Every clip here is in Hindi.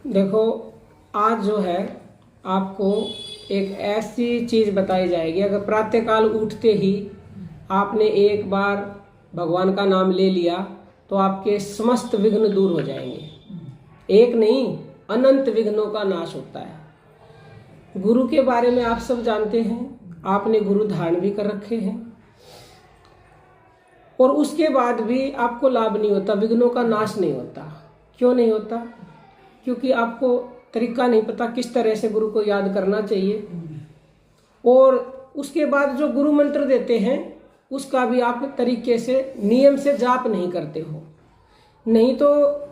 देखो, आज जो है आपको एक ऐसी चीज़ बताई जाएगी। अगर प्रातःकाल उठते ही आपने एक बार भगवान का नाम ले लिया तो आपके समस्त विघ्न दूर हो जाएंगे। एक नहीं, अनंत विघ्नों का नाश होता है। गुरु के बारे में आप सब जानते हैं, आपने गुरु धारण भी कर रखे हैं, और उसके बाद भी आपको लाभ नहीं होता, विघ्नों का नाश नहीं होता। क्यों नहीं होता? क्योंकि आपको तरीका नहीं पता किस तरह से गुरु को याद करना चाहिए, और उसके बाद जो गुरु मंत्र देते हैं उसका भी आप तरीके से नियम से जाप नहीं करते हो। नहीं तो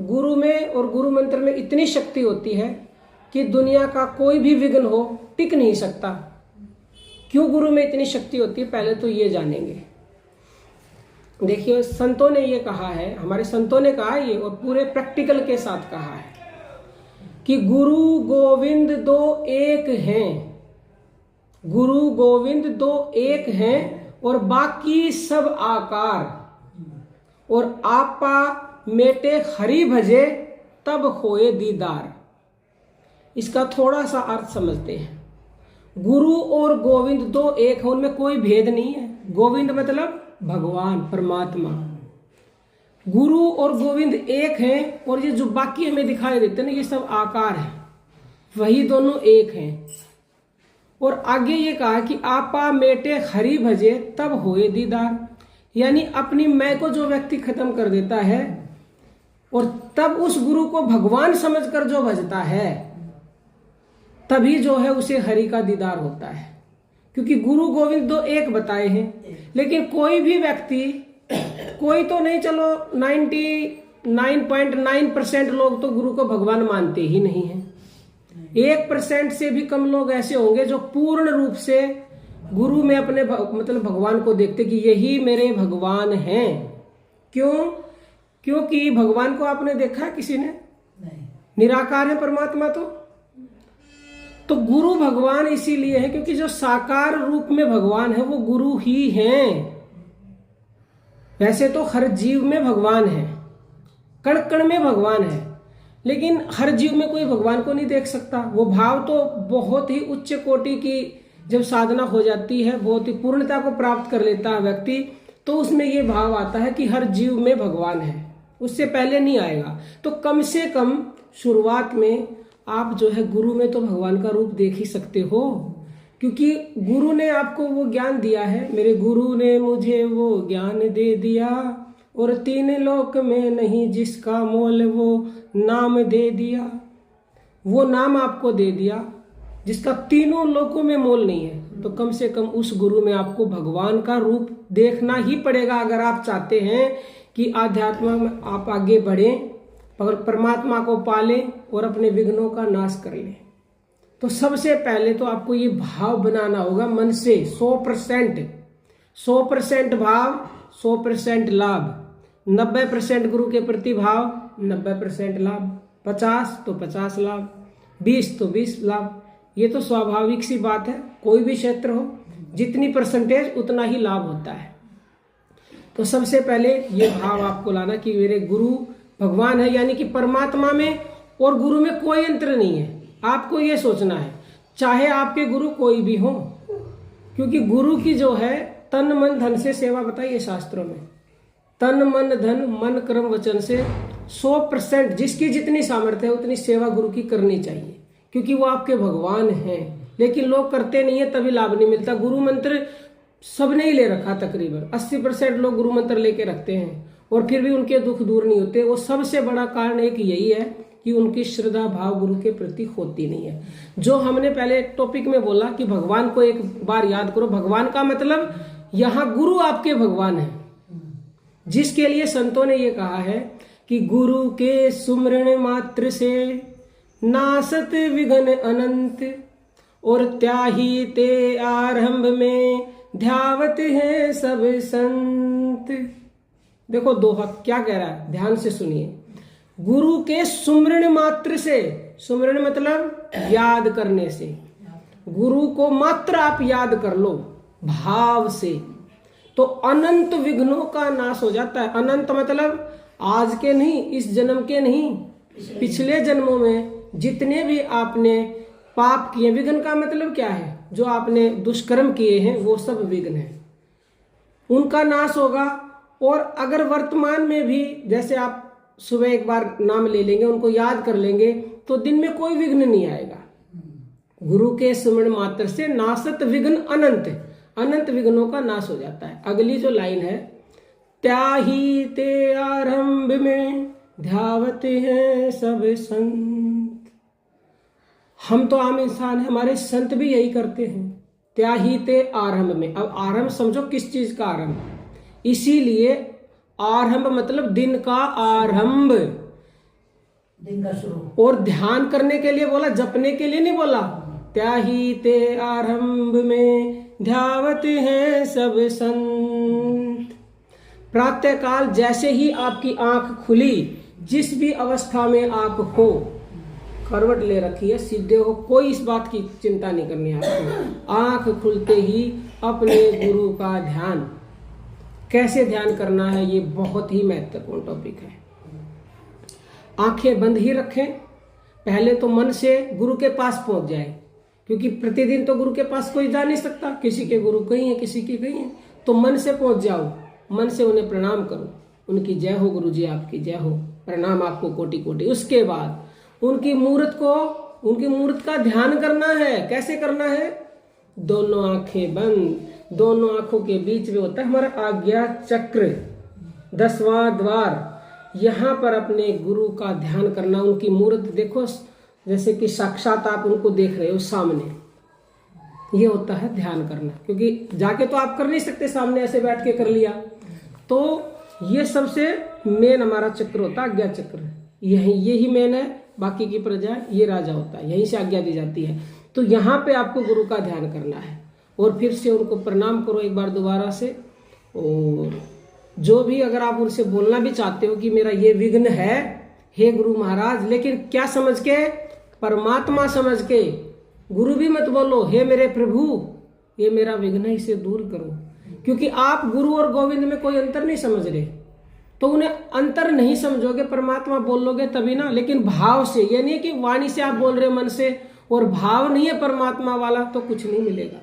गुरु में और गुरु मंत्र में इतनी शक्ति होती है कि दुनिया का कोई भी विघ्न हो टिक नहीं सकता। क्यों गुरु में इतनी शक्ति होती है, पहले तो ये जानेंगे। देखिए, संतों ने ये कहा है, हमारे संतों ने कहा है ये, और पूरे प्रैक्टिकल के साथ कहा है कि गुरु गोविंद दो एक हैं। गुरु गोविंद दो एक हैं और बाकी सब आकार, और आपा मेटे हरि भजे तब होए दीदार। इसका थोड़ा सा अर्थ समझते हैं। गुरु और गोविंद दो एक है, उनमें कोई भेद नहीं है। गोविंद मतलब भगवान परमात्मा, गुरु और गोविंद एक हैं, और ये जो बाकी हमें दिखाई देते हैं ना, ये सब आकार है, वही दोनों एक हैं। और आगे ये कहा कि आपा मेटे हरि भजे तब होए दीदार, यानी अपनी मैं को जो व्यक्ति खत्म कर देता है और तब उस गुरु को भगवान समझकर जो भजता है, तभी जो है उसे हरि का दीदार होता है। क्योंकि गुरु गोविंद दो एक बताए हैं, लेकिन कोई भी व्यक्ति, कोई तो नहीं, चलो 99.9% लोग तो गुरु को भगवान मानते ही नहीं हैं। 1% से भी कम लोग ऐसे होंगे जो पूर्ण रूप से गुरु में अपने मतलब भगवान को देखते कि यही मेरे भगवान हैं। क्यों? क्योंकि भगवान को आपने देखा किसी ने? नहीं। निराकार है परमात्मा। तो गुरु भगवान इसीलिए है क्योंकि जो साकार रूप में भगवान है वो गुरु ही हैं। वैसे तो हर जीव में भगवान है, कण कण में भगवान है, लेकिन हर जीव में कोई भगवान को नहीं देख सकता। वो भाव तो बहुत ही उच्च कोटि की जब साधना हो जाती है, बहुत ही पूर्णता को प्राप्त कर लेता है व्यक्ति, तो उसमें ये भाव आता है कि हर जीव में भगवान है। उससे पहले नहीं आएगा। तो कम से कम शुरुआत में आप जो है गुरु में तो भगवान का रूप देख ही सकते हो, क्योंकि गुरु ने आपको वो ज्ञान दिया है। मेरे गुरु ने मुझे वो ज्ञान दे दिया, और 3 लोक में नहीं जिसका मोल वो नाम दे दिया। वो नाम आपको दे दिया जिसका 3 लोकों में मोल नहीं है। तो कम से कम उस गुरु में आपको भगवान का रूप देखना ही पड़ेगा, अगर आप चाहते हैं कि आध्यात्म में आप आगे बढ़ें, परमात्मा को पालें और अपने विघ्नों का नाश कर लें। तो सबसे पहले तो आपको ये भाव बनाना होगा मन से, 100% भाव, 100% लाभ। 90% गुरु के प्रति भाव, 90% लाभ। 50 तो 50 लाभ, 20 तो 20 लाभ। ये तो स्वाभाविक सी बात है, कोई भी क्षेत्र हो, जितनी परसेंटेज उतना ही लाभ होता है। तो सबसे पहले ये भाव आपको लाना कि मेरे गुरु भगवान है, यानी कि परमात्मा में और गुरु में कोई अंतर नहीं है। आपको ये सोचना है, चाहे आपके गुरु कोई भी हो, क्योंकि गुरु की जो है तन मन धन से सेवा बताइए शास्त्रों में। तन मन धन मन कर्म वचन से 100% जिसकी जितनी सामर्थ्य है उतनी सेवा गुरु की करनी चाहिए, क्योंकि वो आपके भगवान हैं। लेकिन लोग करते नहीं है, तभी लाभ नहीं मिलता। गुरु मंत्र सबने ही ले रखा, तकरीबन 80% लोग गुरु मंत्र लेके रखते हैं, और फिर भी उनके दुख दूर नहीं होते। वो सबसे बड़ा कारण एक यही है कि उनकी श्रद्धा भाव गुरु के प्रति होती नहीं है। जो हमने पहले टॉपिक में बोला कि भगवान को एक बार याद करो। भगवान का मतलब यहाँ गुरु आपके भगवान है, जिसके लिए संतों ने ये कहा है कि गुरु के सुमरण मात्र से नासत विघ्न अनंत, और त्याही ते आरंभ में ध्यावत है सब संत। देखो दोहा क्या कह रहा है, ध्यान से सुनिए। गुरु के सुमरण मात्र से, सुमरण मतलब याद करने से, गुरु को मात्र आप याद कर लो भाव से, तो अनंत विघ्नों का नाश हो जाता है। अनंत मतलब आज के नहीं, इस जन्म के नहीं, पिछले जन्मों में जितने भी आपने पाप किए, विघ्न का मतलब क्या है, जो आपने दुष्कर्म किए हैं वो सब विघ्न है, उनका नाश होगा। और अगर वर्तमान में भी जैसे आप सुबह एक बार नाम ले लेंगे, उनको याद कर लेंगे, तो दिन में कोई विघ्न नहीं आएगा। गुरु के स्मरण मात्र से नासत विघ्न अनंत, अनंत विघ्नों का नाश हो जाता है। अगली जो लाइन है, त्याही ते आरंभ में ध्यावते हैं सब संत। हम तो आम इंसान हैं, हमारे संत भी यही करते हैं, त्याही ते आरंभ में। अब आरंभ समझो किस चीज का आरंभ, इसीलिए आरंभ मतलब दिन का आरंभ, दिन का शुरू। और ध्यान करने के लिए बोला, जपने के लिए नहीं बोला। त्याही ते आरंभ में ध्यावत हैं सब संत। प्रातः काल जैसे ही आपकी आंख खुली, जिस भी अवस्था में आप हो, करवट ले रखी है, सीधे हो, कोई इस बात की चिंता नहीं करनी है आपको। आंख खुलते ही अपने गुरु का ध्यान, कैसे ध्यान करना है, ये बहुत ही महत्वपूर्ण टॉपिक है। आंखें बंद ही रखें, पहले तो मन से गुरु के पास पहुंच जाए, क्योंकि प्रतिदिन तो गुरु के पास कोई जा नहीं सकता, किसी के गुरु कहीं है, किसी के कहीं है, तो मन से पहुंच जाओ, मन से उन्हें प्रणाम करो, उनकी जय हो गुरु जी, आपकी जय हो, प्रणाम आपको कोटि कोटि। उसके बाद उनकी मूर्त को, उनकी मूर्त का ध्यान करना है। कैसे करना है, दोनों आंखें बंद, दोनों आंखों के बीच में होता है हमारा आज्ञा चक्र, 10वां द्वार, यहाँ पर अपने गुरु का ध्यान करना। उनकी मूर्त देखो, जैसे कि साक्षात आप उनको देख रहे हो सामने, ये होता है ध्यान करना, क्योंकि जाके तो आप कर नहीं सकते, सामने ऐसे बैठ के कर लिया, तो ये सबसे मेन हमारा चक्र होता है, आज्ञा चक्र, यही मेन है। बाकी की प्रजा ये राजा होता है, यहीं से आज्ञा दी जाती है। तो यहाँ पे आपको गुरु का ध्यान करना है, और फिर से उनको प्रणाम करो एक बार दोबारा से। और जो भी अगर आप उनसे बोलना भी चाहते हो कि मेरा ये विघ्न है हे गुरु महाराज, लेकिन क्या समझ के, परमात्मा समझ के, गुरु भी मत बोलो हे मेरे प्रभु, ये मेरा विघ्न है, इसे दूर करो। क्योंकि आप गुरु और गोविंद में कोई अंतर नहीं समझ रहे, तो उन्हें अंतर नहीं समझोगे, परमात्मा बोलोगे तभी ना। लेकिन भाव से, ये नहीं कि वाणी से आप बोल रहे हो मन से, और भाव नहीं है परमात्मा वाला, तो कुछ नहीं मिलेगा।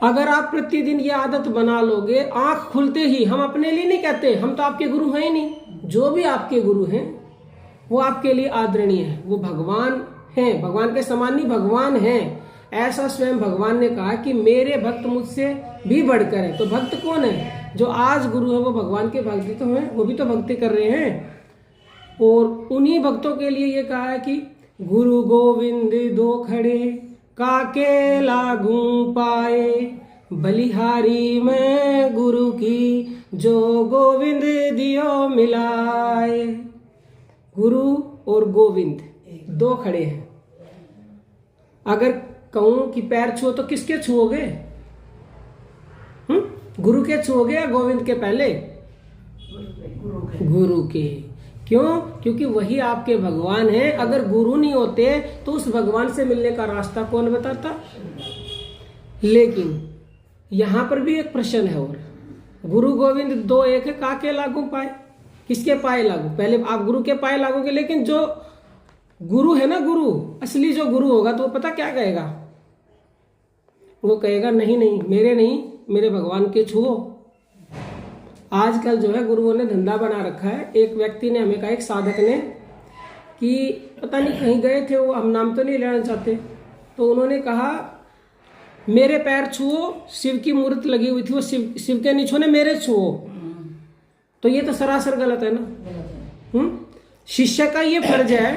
अगर आप प्रतिदिन ये आदत बना लोगे, आंख खुलते ही, हम अपने लिए नहीं कहते, हम तो आपके गुरु हैं ही नहीं, जो भी आपके गुरु हैं वो आपके लिए आदरणीय है, वो भगवान हैं, भगवान के समान नहीं, भगवान हैं। ऐसा स्वयं भगवान ने कहा कि मेरे भक्त मुझसे भी बढ़कर है। तो भक्त कौन है, जो आज गुरु है वो भगवान के भक्त तो हैं, वो भी तो भक्ति कर रहे हैं। और उन्हीं भक्तों के लिए ये कहा है कि गुरु गोविंद दो खड़े, काके लागू पाए, बलिहारी में गुरु की, जो गोविंद दियो मिलाए। गुरु और गोविंद दो खड़े हैं। अगर कहूं कि पैर छुओ तो किसके छुओगे, गुरु के छुओगे या गोविंद के पहले, गुरु के। क्यों, क्योंकि वही आपके भगवान हैं। अगर गुरु नहीं होते तो उस भगवान से मिलने का रास्ता कौन बताता। लेकिन यहां पर भी एक प्रश्न है, और गुरु गोविंद दो एक है, काके लागू पाए, किसके पाए लागू, पहले आप गुरु के पाए लागोगे। लेकिन जो गुरु है ना, गुरु असली जो गुरु होगा, तो वो पता क्या कहेगा, वो कहेगा नहीं नहीं मेरे नहीं, मेरे भगवान के छुओ। आजकल जो है गुरुओं ने धंधा बना रखा है। एक व्यक्ति ने हमें कहा, एक साधक ने, कि पता नहीं कहीं गए थे वो, हम नाम तो नहीं लेना चाहते, तो उन्होंने कहा मेरे पैर छुओ, शिव की मूर्त लगी हुई थी, वो शिव के नहीं छूने, मेरे छुओ। तो ये तो सरासर गलत है ना। शिष्य का ये फर्ज है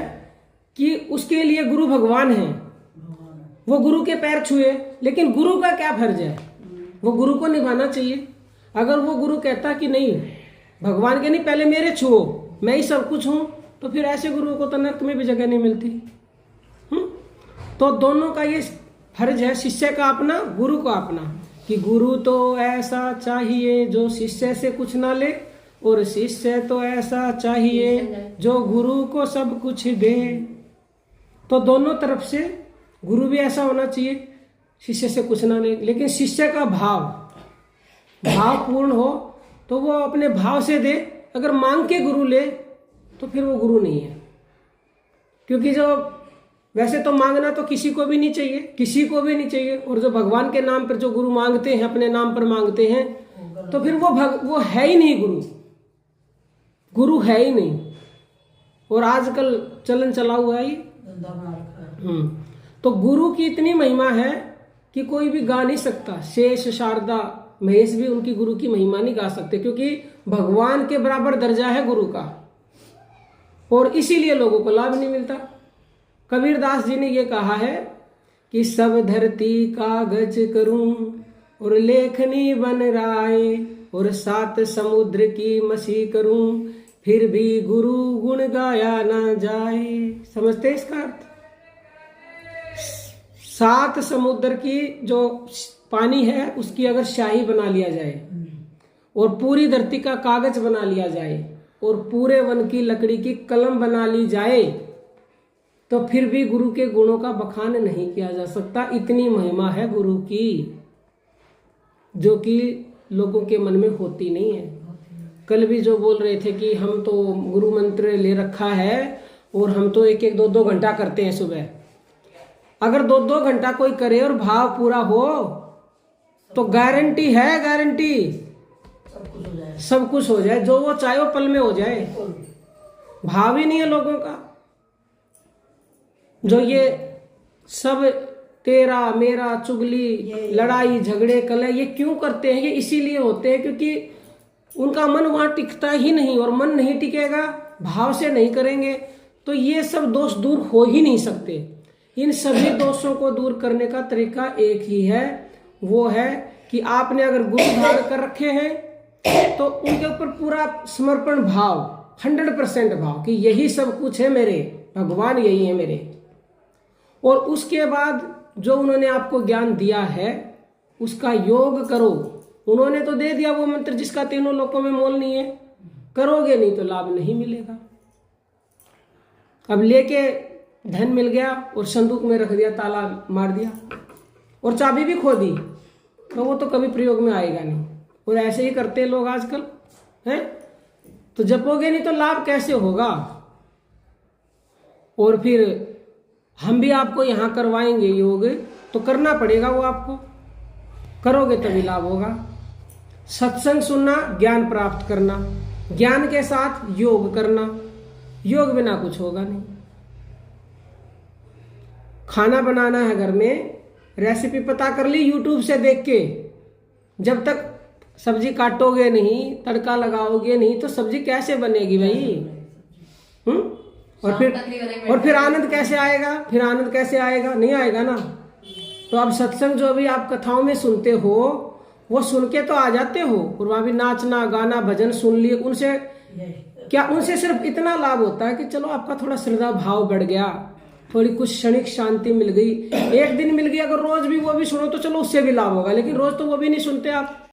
कि उसके लिए गुरु भगवान है, वो गुरु के पैर छुए। लेकिन गुरु का क्या फर्ज है, वो गुरु को निभाना चाहिए। अगर वो गुरु कहता कि नहीं भगवान के नहीं, पहले मेरे छुओ, मैं ही सब कुछ हूं, तो फिर ऐसे गुरुओं को तो नर्क में भी जगह नहीं मिलती। तो दोनों का ये फर्ज है, शिष्य का अपना, गुरु का अपना, कि गुरु तो ऐसा चाहिए जो शिष्य से कुछ ना ले, और शिष्य तो ऐसा चाहिए जो गुरु को सब कुछ दे। तो दोनों तरफ से गुरु भी ऐसा होना चाहिए, शिष्य से कुछ ना ले, लेकिन शिष्य का भाव पूर्ण हो तो वो अपने भाव से दे। अगर मांग के गुरु ले तो फिर वो गुरु नहीं है। क्योंकि जो वैसे तो मांगना तो किसी को भी नहीं चाहिए, किसी को भी नहीं चाहिए। और जो भगवान के नाम पर जो गुरु मांगते हैं, अपने नाम पर मांगते हैं, तो फिर वो है ही नहीं गुरु, गुरु है ही नहीं। और आजकल चलन चला हुआ है ये। धंधा बना रखा है। तो गुरु की इतनी महिमा है कि कोई भी गा नहीं सकता। शेष, शारदा, महेश भी उनकी गुरु की महिमा नहीं गा सकते, क्योंकि भगवान के बराबर दर्जा है गुरु का, और इसीलिए लोगों को लाभ नहीं मिलता। कबीरदास जी ने ये कहा है कि सब धरती कागज करूं और लेखनी बन राय, और 7 समुद्र की मसी करूं फिर भी गुरु गुण गाया ना जाए। समझते इसका अर्थ? 7 समुद्र की जो पानी है उसकी अगर शाही बना लिया जाए, और पूरी धरती का कागज बना लिया जाए, और पूरे वन की लकड़ी की कलम बना ली जाए, तो फिर भी गुरु के गुणों का बखान नहीं किया जा सकता। इतनी महिमा है गुरु की, जो कि लोगों के मन में होती नहीं है। कल भी जो बोल रहे थे कि हम तो गुरु मंत्र ले रखा है और हम तो 1-1, 2-2 घंटा करते हैं सुबह। अगर 2-2 घंटा कोई करे और भाव पूरा हो तो गारंटी है, गारंटी सब कुछ हो जाए, जो वो चाहे वो पल में हो जाए। भाव ही नहीं है लोगों का। जो ये सब तेरा मेरा चुगली, लड़ाई झगड़े कलह ये क्यों करते हैं? ये इसीलिए होते हैं क्योंकि उनका मन वहां टिकता ही नहीं, और मन नहीं टिकेगा, भाव से नहीं करेंगे, तो ये सब दोष दूर हो ही नहीं सकते। इन सभी दोषों को दूर करने का तरीका एक ही है, वो है कि आपने अगर गुरु धारण कर रखे हैं तो उनके ऊपर पूरा समर्पण भाव, 100% भाव कि यही सब कुछ है मेरे, भगवान यही है मेरे। और उसके बाद जो उन्होंने आपको ज्ञान दिया है उसका योग करो। उन्होंने तो दे दिया वो मंत्र जिसका तीनों लोकों में मोल नहीं है, करोगे नहीं तो लाभ नहीं मिलेगा। अब लेके धन मिल गया और संदूक में रख दिया, ताला मार दिया और चाबी भी खो दी, तो वो तो कभी प्रयोग में आएगा नहीं। और ऐसे ही करते हैं लोग आजकल, हैं? तो जपोगे नहीं तो लाभ कैसे होगा? और फिर हम भी आपको यहाँ करवाएंगे योग, तो करना पड़ेगा, वो आपको करोगे तभी लाभ होगा। सत्संग सुनना, ज्ञान प्राप्त करना, ज्ञान के साथ योग करना, योग बिना कुछ होगा नहीं। खाना बनाना है घर में, रेसिपी पता कर ली यूट्यूब से देख के, जब तक सब्जी काटोगे नहीं, तड़का लगाओगे नहीं, तो सब्जी कैसे बनेगी भाई? और फिर आनंद कैसे आएगा? फिर आनंद कैसे आएगा? नहीं आएगा ना। तो अब सत्संग जो भी आप कथाओं में सुनते हो वो सुन के तो आ जाते हो, और वहां भी नाचना गाना भजन सुन लिए, उनसे क्या, उनसे सिर्फ इतना लाभ होता है कि चलो आपका थोड़ा श्रद्धा भाव बढ़ गया, थोड़ी कुछ क्षणिक शांति मिल गई, एक दिन मिल गई। अगर रोज भी वो भी सुनो तो चलो उससे भी लाभ होगा, लेकिन रोज तो वो भी नहीं सुनते आप।